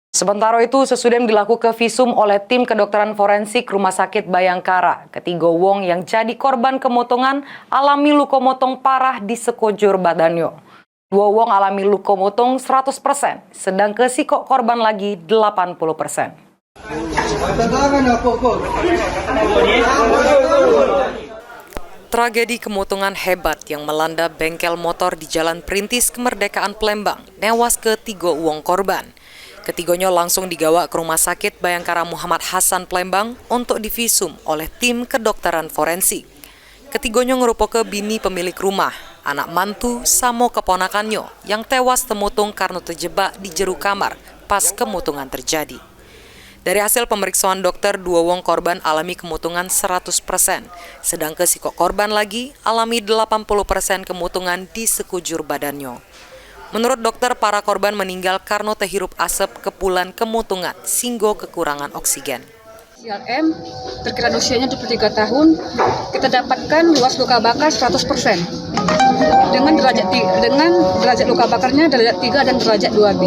Sementara itu, sesudah dilakukan visum oleh tim kedokteran forensik Rumah Sakit Bayangkara, ketiga wong yang jadi korban kemotongan alami luka motong parah di sekujur badannya. 2 wong alami luka motong 100%, sedang si korban lagi 80%. Tragedi kemotongan hebat yang melanda bengkel motor di Jalan Perintis Kemerdekaan Palembang, newas ke 3 wong korban. Ketiganya langsung digawa ke Rumah Sakit Bayangkara Muhammad Hasan Palembang untuk divisum oleh tim kedokteran forensik. Ketiganya ngerupakan bini pemilik rumah, anak mantu, sama keponakannya yang tewas temutung karena terjebak di jero kamar pas kemutungan terjadi. Dari hasil pemeriksaan dokter, 2 wong korban alami kemutungan 100%, sedangkan si korban lagi alami 80% kemutungan di sekujur badannya. Menurut dokter, para korban meninggal karena terhirup asap kepulan kemutungan sehingga kekurangan oksigen. M perkiraan usianya 23 tahun, kita dapatkan luas luka bakar 100%. Dengan derajat luka bakarnya derajat 3 dan derajat 2B.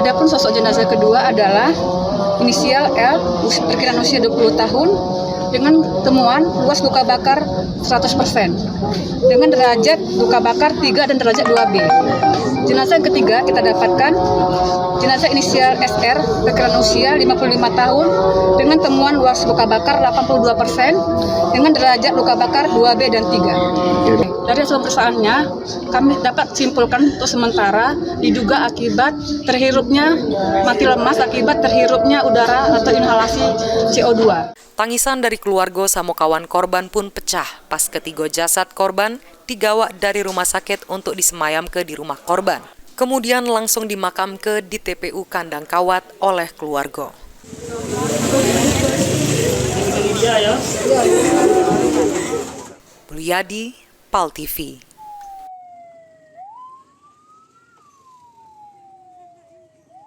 Adapun sosok jenazah kedua adalah inisial L, perkiraan usia 20 tahun, dengan temuan luas luka bakar 100%, dengan derajat luka bakar 3 dan derajat 2B. Jenazah yang ketiga kita dapatkan jenazah inisial SR, perkiraan usia 55 tahun, dengan temuan luas luka bakar 82%, dengan derajat luka bakar 2B dan 3. Dari hasil pemeriksaannya, kami dapat simpulkan untuk sementara diduga akibat terhirupnya mati lemas akibat terhirupnya udara atau inhalasi CO2. Tangisan dari keluarga sama kawan korban pun pecah pas ketiga jasad korban digawa dari rumah sakit untuk disemayam ke di rumah korban. Kemudian langsung dimakam ke di TPU Kandang Kawat oleh keluarga. Mulyadi, PAL TV.